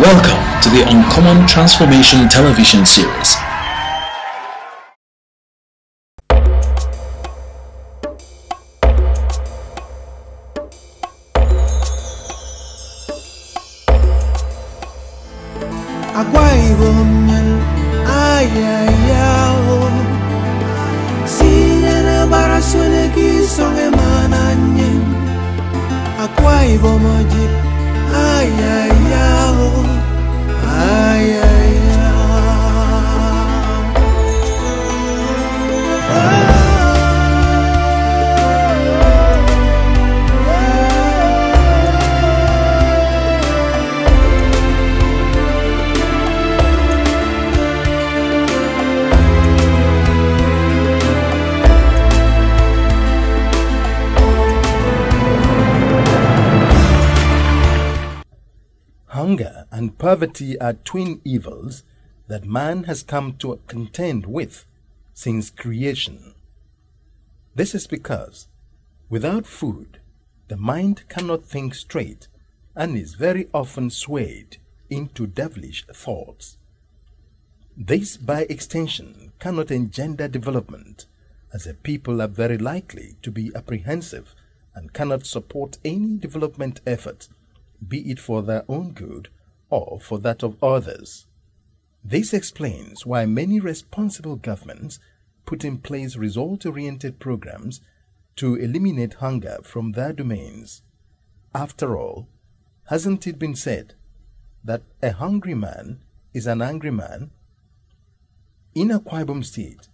Welcome to the Uncommon Transformation television series. Hunger and poverty are twin evils that man has come to contend with since creation. This is because without food, the mind cannot think straight and is very often swayed into devilish thoughts. This, by extension, cannot engender development, as a people are very likely to be apprehensive and cannot support any development effort, be it for their own good or for that of others. This explains why many responsible governments put in place result-oriented programs to eliminate hunger from their domains. After all, hasn't it been said that a hungry man is an angry man? In Akwa Ibom State,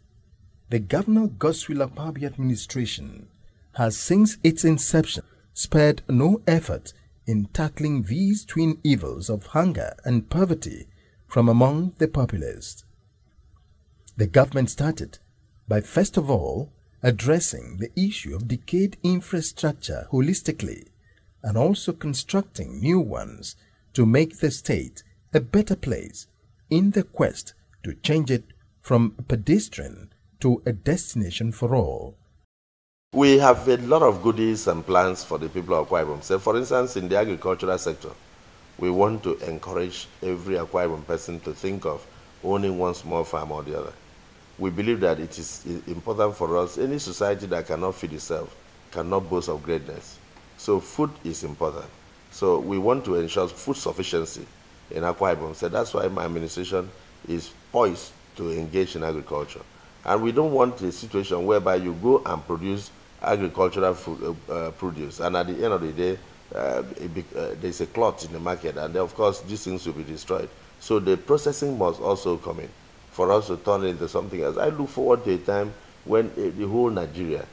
the Governor Godswill Akpabio administration has since its inception spared no effort in tackling these twin evils of hunger and poverty from among the populace. The government started by first of all addressing the issue of decayed infrastructure holistically and also constructing new ones to make the state a better place in the quest to change it from a pedestrian to a destination for all. We have a lot of goodies and plans for the people of Akwa Ibom. So, for instance, in the agricultural sector, we want to encourage every Akwa Ibom person to think of owning one small farm or the other. We believe that it is important for us. Any society that cannot feed itself cannot boast of greatness. So food is important. So we want to ensure food sufficiency in Akwa Ibom. So that's why my administration is poised to engage in agriculture. And we don't want a situation whereby you go and produce agricultural food, produce, and at the end of the day, there's a clot in the market, and then of course these things will be destroyed. So the processing must also come in for us to turn it into something else. I look forward to a time when the whole Nigeria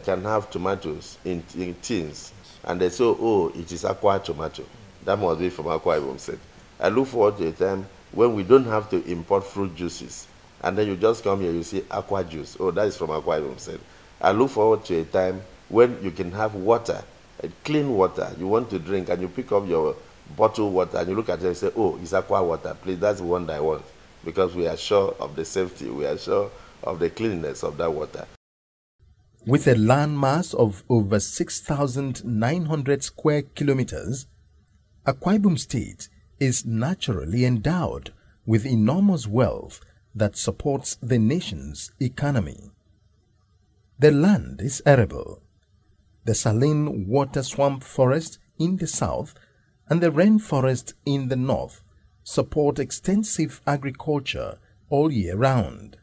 can have tomatoes in tins, and they say, oh, it is Akwa tomato. That must be from Akwa Ibom State. I look forward to a time when we don't have to import fruit juices, and then you just come here, you see Akwa juice. Oh, that is from Akwa Ibom State. I look forward to a time when you can have water, clean water, you want to drink, and you pick up your bottled water, and you look at it and say, oh, it's Akwa water, please, that's the one that I want. Because we are sure of the safety, we are sure of the cleanliness of that water. With a land mass of over 6,900 square kilometers, Akwa Ibom State is naturally endowed with enormous wealth that supports the nation's economy. The land is arable. The saline water swamp forest in the south and the rainforest in the north support extensive agriculture all year round.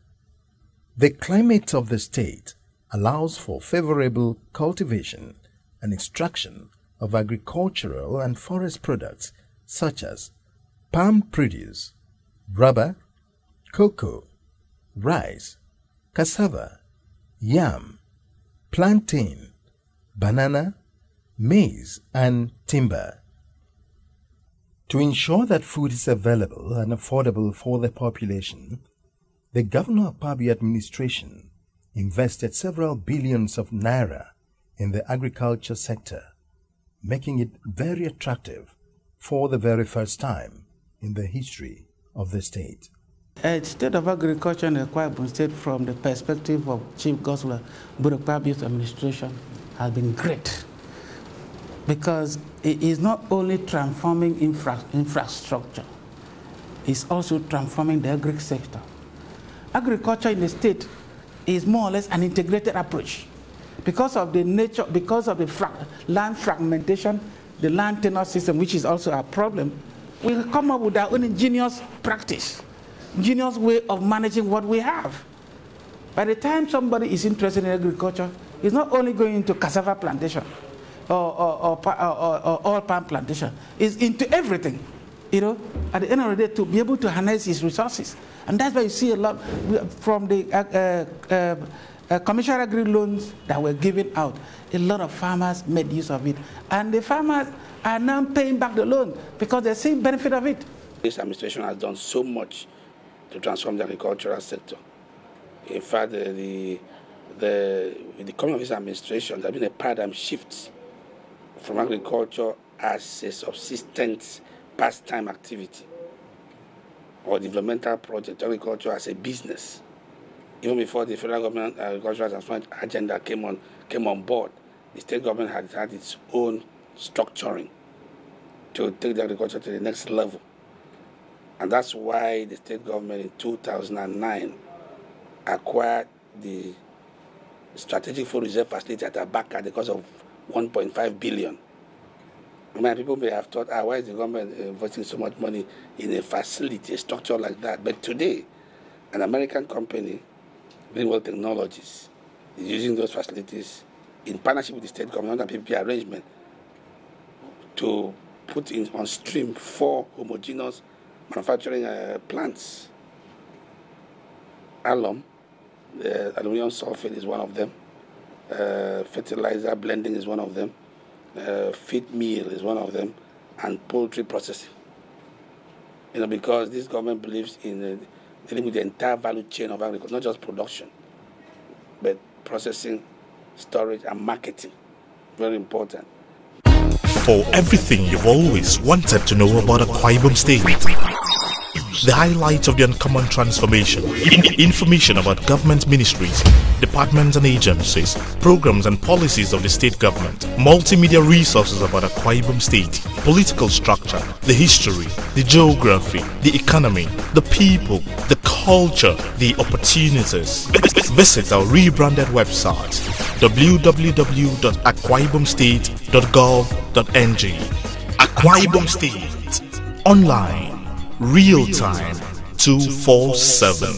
The climate of the state allows for favorable cultivation and extraction of agricultural and forest products such as palm produce, rubber, cocoa, rice, cassava, yam, plantain, banana, maize, and timber. To ensure that food is available and affordable for the population, the Governor Akpabio administration invested several billions of naira in the agriculture sector, making it very attractive for the very first time in the history of the state. The state of agriculture in Akwa Ibom State, from the perspective of Chief Godswill Akpabio's administration, has been great, because it is not only transforming infrastructure, is also transforming the agri sector. Agriculture in the state is more or less an integrated approach. Because of the nature, because of the land fragmentation, the land tenure system, which is also a problem, we come up with our own ingenious practice, ingenious way of managing what we have. By the time somebody is interested in agriculture, he's not only going into cassava plantation or oil palm plantation, he's into everything. You know, at the end of the day, to be able to harness his resources. And that's why you see a lot from the commercial agri loans that were given out. A lot of farmers made use of it. And the farmers are now paying back the loan because they see benefit of it. This administration has done so much to transform the agricultural sector. In fact, with the coming of this administration, there has been a paradigm shift from agriculture as a subsistence pastime activity or developmental project, agriculture as a business. Even before the federal government agricultural transformation agenda came on board, the state government had its own structuring to take the agriculture to the next level. And that's why the state government in 2009 acquired the Strategic Food Reserve Facility at Abaka at the cost of 1.5 billion. Many people may have thought, why is the government investing so much money in a facility, a structure like that? But today, an American company, Greenwell Technologies, is using those facilities in partnership with the state government and PPP arrangement to put in on stream 4 homogeneous manufacturing plants. Alum, the aluminum sulfate is one of them. Fertilizer blending is one of them. Feed meal is one of them, and poultry processing. You know, because this government believes in dealing with the entire value chain of agriculture, not just production, but processing, storage, and marketing. Very important. For everything you've always wanted to know about Akwa Ibom State, the highlights of the uncommon transformation, information about government ministries, departments and agencies, programs and policies of the state government, multimedia resources about Akwa Ibom State, political structure, the history, the geography, the economy, the people, the culture, the opportunities. Visit our rebranded website www.akwaibomstate.gov.ng. Akwa Ibom State, online, real time, 247.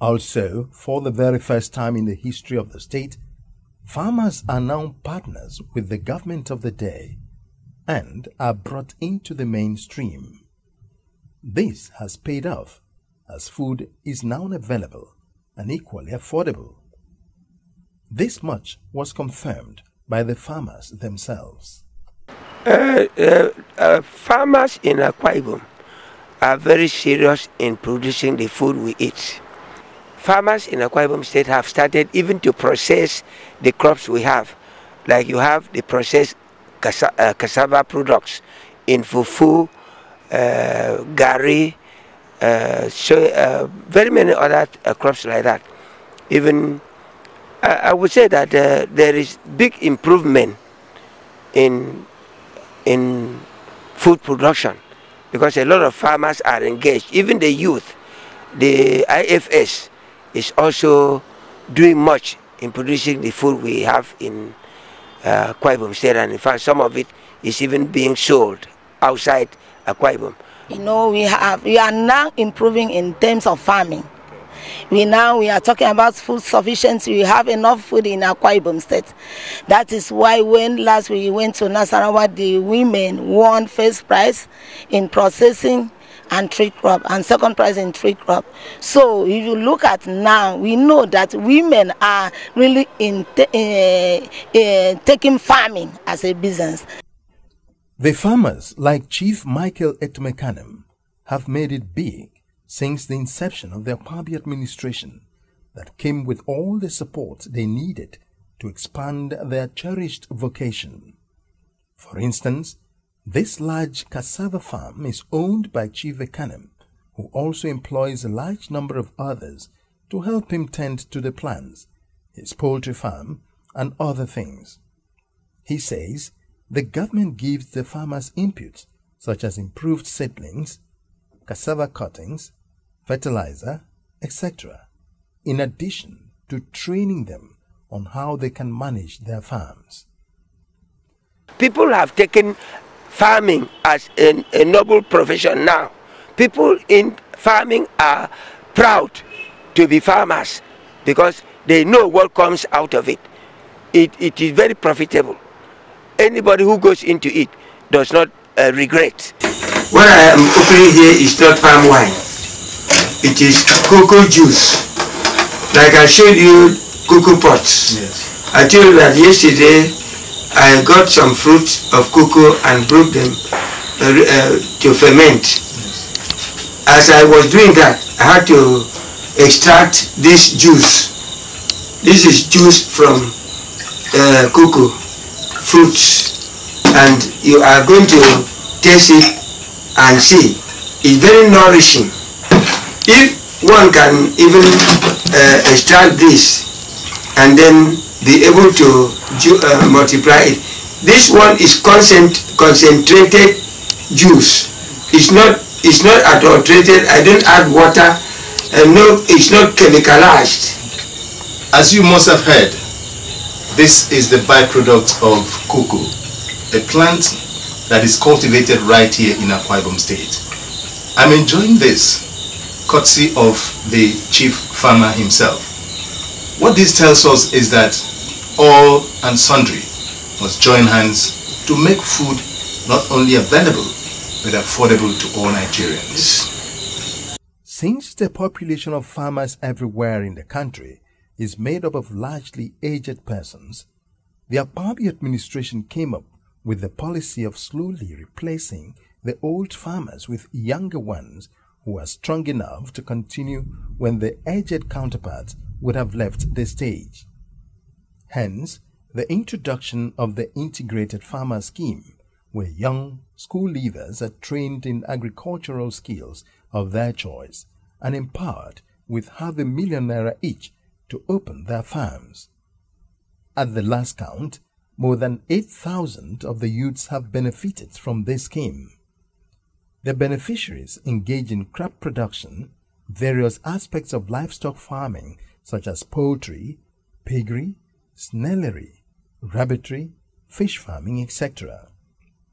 Also, for the very first time in the history of the state, farmers are now partners with the government of the day and are brought into the mainstream. This has paid off as food is now available and equally affordable. This much was confirmed by the farmers themselves. Farmers in Akwa Ibom are very serious in producing the food we eat. Farmers in Akwa Ibom State have started even to process the crops we have. Like you have the processed cassava products in fufu, gari, very many other crops like that. Even I would say that there is big improvement in food production because a lot of farmers are engaged. Even the youth, the IFS is also doing much in producing the food we have in Akwa Ibom State, and in fact some of it is even being sold outside Akwa Ibom. You know, we are now improving in terms of farming. We are talking about food sufficiency. We have enough food in Akwa Ibom State. That is why when last we went to Nasarawa, the women won first prize in processing and tree crop, and second prize in tree crop. So if you look at now, we know that women are really taking farming as a business. The farmers, like Chief Michael Etumekanem, have made it big since the inception of the Akwabi administration that came with all the support they needed to expand their cherished vocation. For instance, this large cassava farm is owned by Chief Ekanem, who also employs a large number of others to help him tend to the plants, his poultry farm, and other things. He says the government gives the farmers inputs such as improved seedlings, cassava cuttings, fertilizer, etc., in addition to training them on how they can manage their farms. People have taken farming as a noble profession now. People in farming are proud to be farmers because they know what comes out of it. It is very profitable. Anybody who goes into it does not regret. What I am opening here is not palm wine. It is cocoa juice. Like I showed you cocoa pots. Yes. I told you that yesterday I got some fruits of cocoa and broke them to ferment. Yes. As I was doing that, I had to extract this juice. This is juice from cocoa fruits, and you are going to taste it and see. It's very nourishing. If one can even extract this and then be able to multiply it. This one is concentrated juice. It's not adulterated. I don't add water. No, it's not chemicalized. As you must have heard, this is the byproduct of cocoa, a plant that is cultivated right here in Akwa Ibom State. I'm enjoying this courtesy of the chief farmer himself. What this tells us is that all and sundry must join hands to make food not only available but affordable to all Nigerians. Since the population of farmers everywhere in the country is made up of largely aged persons, the Akpabio administration came up with the policy of slowly replacing the old farmers with younger ones who are strong enough to continue when the aged counterparts would have left the stage. Hence, the introduction of the Integrated Farmer Scheme, where young school leavers are trained in agricultural skills of their choice and empowered with ₦500,000 each to open their farms. At the last count, more than 8,000 of the youths have benefited from this scheme. The beneficiaries engage in crop production, various aspects of livestock farming such as poultry, piggery, snellery, rabbitry, fish farming, etc.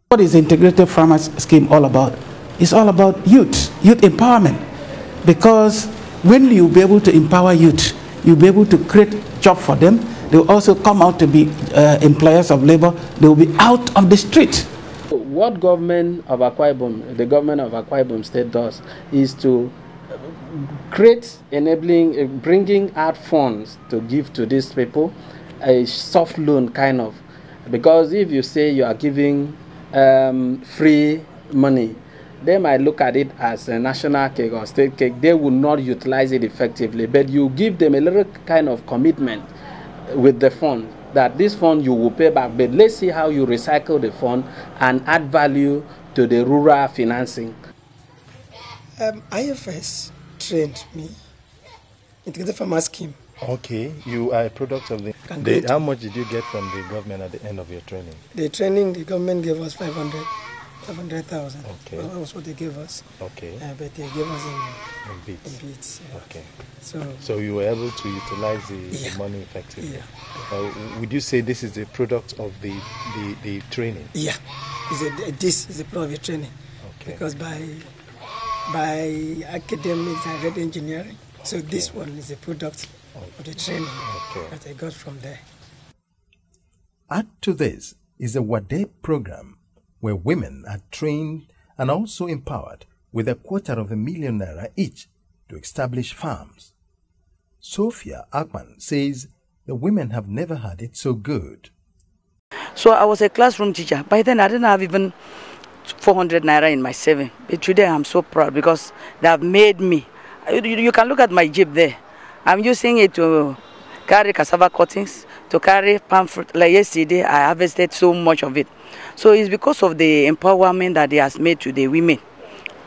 What is the Integrated Farmers Scheme all about? It's all about youth empowerment. Because when you be able to empower youth, you'll be able to create job for them. They will also come out to be employers of labor. They will be out of the street. What government of Akwa Ibom, the government of Akwa Ibom State does is to create enabling, bringing out funds to give to these people, a soft loan kind of. Because if you say you are giving free money, they might look at it as a national cake or state cake. They will not utilize it effectively. But you give them a little kind of commitment with the fund, that this fund you will pay back, but let's see how you recycle the fund and add value to the rural financing. IFS trained me into the farmer scheme. Okay, you are a product of the... How much did you get from the government at the end of your training? The training, the government gave us 500,000. Okay. That was what they gave us. Okay. But they gave us in bits. Yeah. Okay. So you were able to utilize the money effectively. Yeah. Would you say this is a product of the training? Yeah. This is a product of the training. Okay. Because by academics I read engineering. So this one is a product of the training that I got from there. Add to this is a WADE program where women are trained and also empowered with ₦250,000 each to establish farms. Sophia Akman says the women have never had it so good. So I was a classroom teacher. By then I didn't have even 400 naira in my saving. But today I'm so proud because they have made me. You can look at my jeep there. I'm using it to carry cassava cuttings, to carry palm fruit. Like yesterday, I harvested so much of it. So it's because of the empowerment that he has made to the women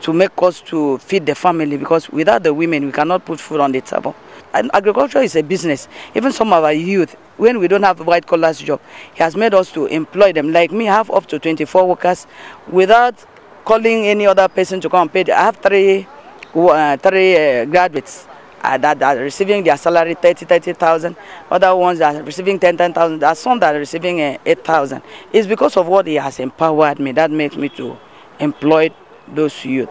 to make us to feed the family, because without the women, we cannot put food on the table. And agriculture is a business. Even some of our youth, when we don't have a white collars job, he has made us to employ them. Like me, I have up to 24 workers. Without calling any other person to come and pay. I have three graduates that are receiving their salary 30,000. Other ones that are receiving 10,000. There are some that are receiving 8,000. It's because of what he has empowered me that makes me to employ those youth.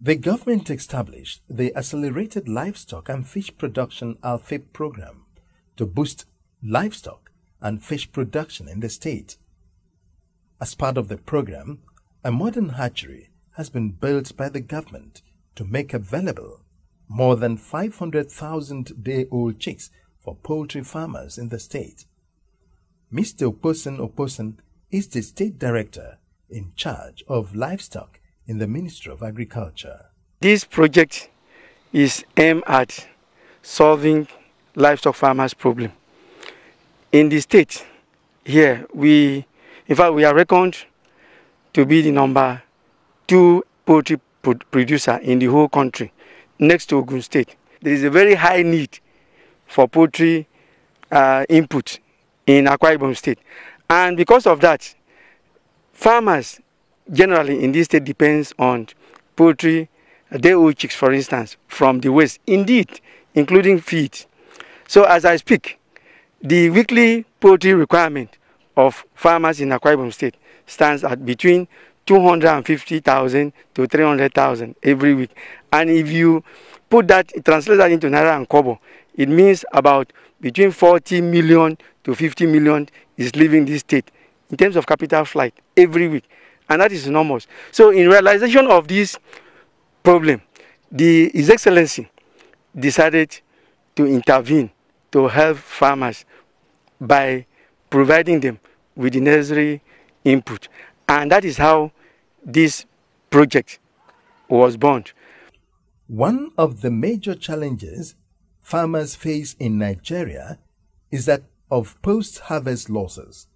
The government established the Accelerated Livestock and Fish Production ALFIP program to boost livestock and fish production in the state. As part of the program, a modern hatchery has been built by the government to make available more than 500,000 day-old chicks for poultry farmers in the state. Mr. Oposen is the state director in charge of livestock in the Ministry of Agriculture. This project is aimed at solving livestock farmers' problem. In the state here, in fact, we are reckoned to be the number 2 poultry producer in the whole country, next to Ogun State. There is a very high need for poultry input in Akwa Ibom State. And because of that, farmers generally in this state depends on poultry, day-old chicks, for instance, from the west, indeed, including feed. So as I speak, the weekly poultry requirement of farmers in Akwa Ibom State stands at between 250,000 to 300,000 every week. And if you translate that into Naira and Kobo, it means about between 40 million to 50 million is leaving this state in terms of capital flight every week. And that is enormous. So in realization of this problem, His Excellency decided to intervene to help farmers by providing them with the necessary input. And that is how this project was born. One of the major challenges farmers face in Nigeria is that of post-harvest losses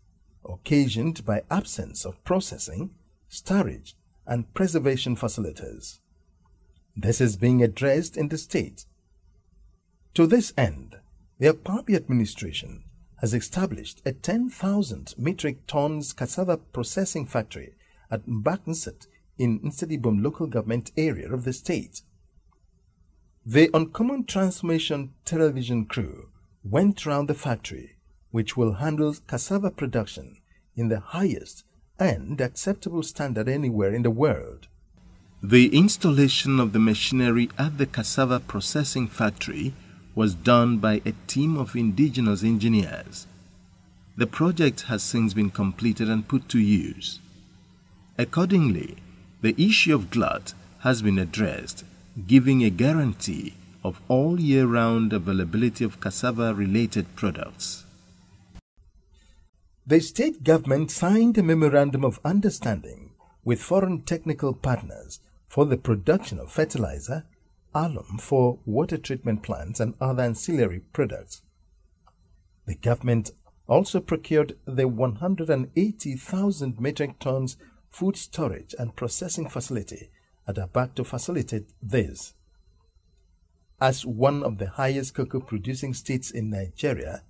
occasioned by absence of processing, storage, and preservation facilities. This is being addressed in the state. To this end, the Akpabi administration has established a 10,000 metric tons cassava processing factory at Mbakanset in Nsedi-Ibom local government area of the state. The Uncommon Transformation television crew went round the factory, which will handle cassava production in the highest and acceptable standard anywhere in the world. The installation of the machinery at the cassava processing factory was done by a team of indigenous engineers. The project has since been completed and put to use. Accordingly, the issue of glut has been addressed, giving a guarantee of all year-round availability of cassava-related products. The state government signed a memorandum of understanding with foreign technical partners for the production of fertilizer, alum for water treatment plants and other ancillary products. The government also procured the 180,000 metric tons food storage and processing facility at Abak to facilitate this. As one of the highest cocoa producing states in Nigeria,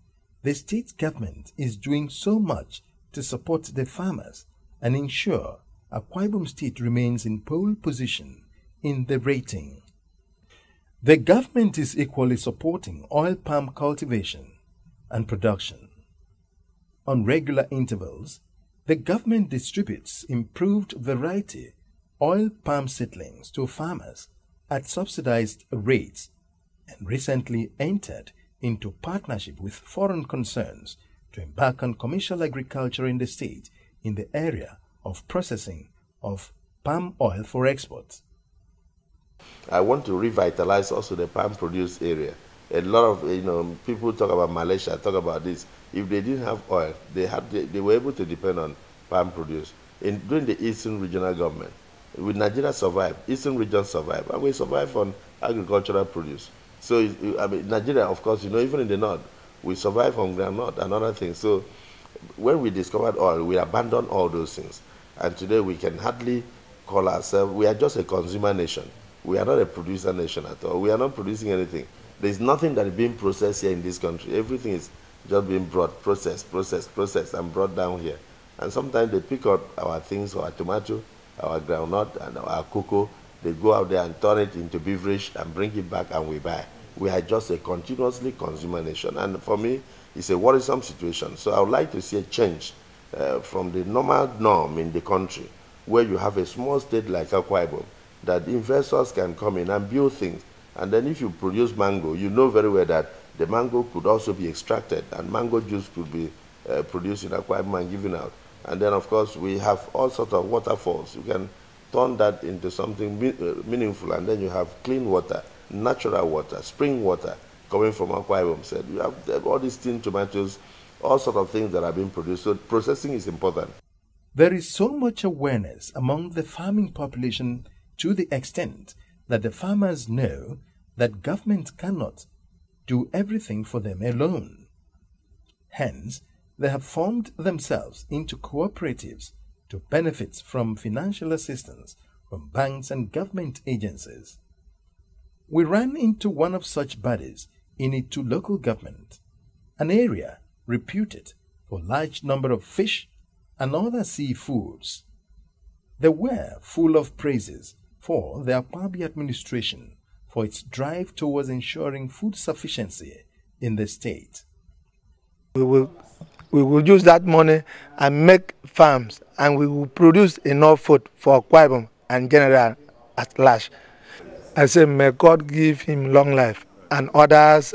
the state government is doing so much to support the farmers and ensure Akwa Ibom State remains in pole position in the rating. The government is equally supporting oil palm cultivation and production. On regular intervals, the government distributes improved variety oil palm seedlings to farmers at subsidized rates and recently entered into partnership with foreign concerns to embark on commercial agriculture in the state in the area of processing of palm oil for export. I want to revitalize also the palm produce area. A lot of people talk about Malaysia, talk about this. If they didn't have oil, they were able to depend on palm produce. During the Eastern Regional Government, with Nigeria survived, Eastern region survived, and we survived on agricultural produce. So Nigeria, of course, even in the north, we survive on groundnut and other things. So when we discovered oil, we abandoned all those things. And today we can hardly call ourselves, we are just a consumer nation. We are not a producer nation at all. We are not producing anything. There's nothing that is being processed here in this country. Everything is just being brought, processed, and brought down here. And sometimes they pick up our things, our tomato, our groundnut and our cocoa. They go out there and turn it into beverage and bring it back and we buy. We are just a continuously consumer nation. And for me, it's a worrisome situation. So I would like to see a change from the normal norm in the country, where you have a small state like Akwa Ibom, that investors can come in and build things. And then if you produce mango, you know very well that the mango could also be extracted and mango juice could be produced in Akwa Ibom and given out. And then, of course, we have all sorts of waterfalls. You can turn that into something meaningful, and then you have clean water, natural water, spring water coming from Akwa Ibom. Said you have all these tin tomatoes, all sorts of things that are being produced. So processing is important. There is so much awareness among the farming population to the extent that the farmers know that government cannot do everything for them alone. Hence, they have formed themselves into cooperatives to benefit from financial assistance from banks and government agencies. We ran into one of such bodies in Itu local government, an area reputed for large number of fish and other seafoods. They were full of praises for the Akpabi administration for its drive towards ensuring food sufficiency in the state. We will use that money and make farms, and we will produce enough food for Akwa Ibom and general at large. I say, may God give him long life and others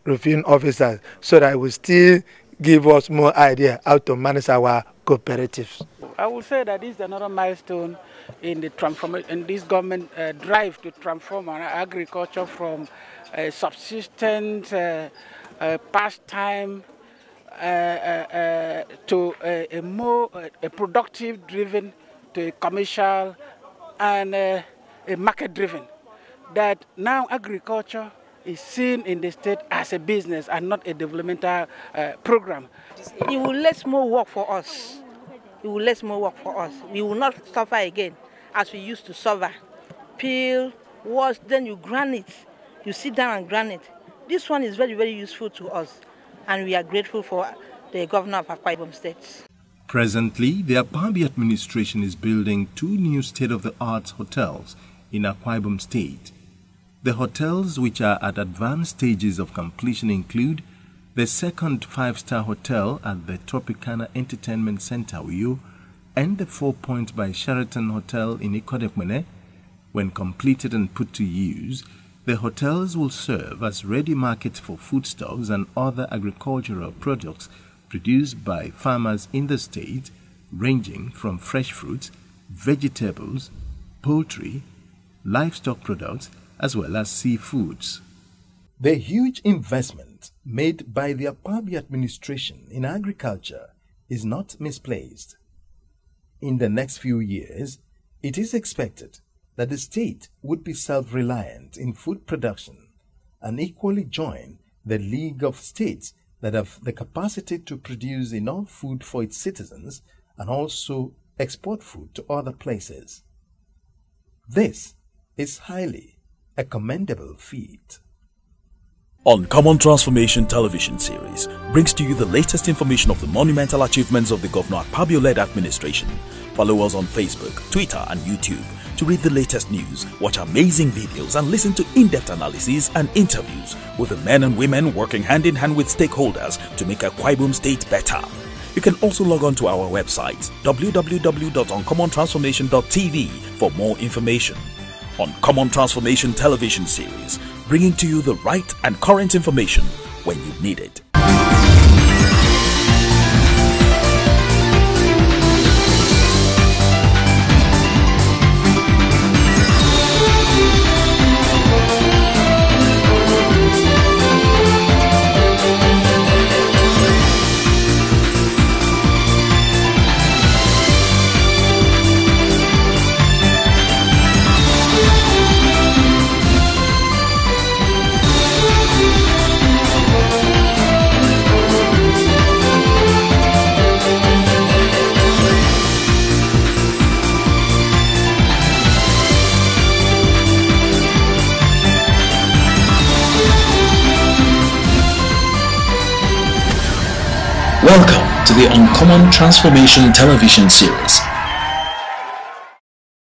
reviewing officers, so that will still give us more idea how to manage our cooperatives. I would say that this is another milestone in the transformation, in this government drive to transform our agriculture from a subsistence pastime to a more productive driven, to a commercial and a market driven. That now agriculture is seen in the state as a business and not a developmental program. It will let more work for us. It will let more work for us. We will not suffer again as we used to suffer. Peel, wash, then you grind it. You sit down and grind it. This one is very, very useful to us, and we are grateful for the governor of Akwa Ibom State. Presently, the Akpabi administration is building 2 new state-of-the-art hotels in Akwa Ibom State. The hotels, which are at advanced stages of completion, include the second 5-star hotel at the Tropicana Entertainment Center, Uyo, and the 4 Points by Sheraton Hotel in Ikodekmene. When completed and put to use, the hotels will serve as ready markets for foodstuffs and other agricultural products produced by farmers in the state, ranging from fresh fruits, vegetables, poultry, livestock products, as well as seafoods. The huge investment made by the Akpabi administration in agriculture is not misplaced. In the next few years, it is expected that the state would be self-reliant in food production and equally join the League of States that have the capacity to produce enough food for its citizens and also export food to other places. This is highly a commendable feat. Uncommon Transformation television series brings to you the latest information of the monumental achievements of the Governor Akpabio-led administration. Follow us on Facebook, Twitter and YouTube to read the latest news, watch amazing videos and listen to in-depth analyses and interviews with the men and women working hand in hand with stakeholders to make Akwa Ibom State better. You can also log on to our website www.uncommontransformation.tv for more information. Uncommon Transformation television series, bringing to you the right and current information when you need it. Welcome to the Uncommon Transformation television series,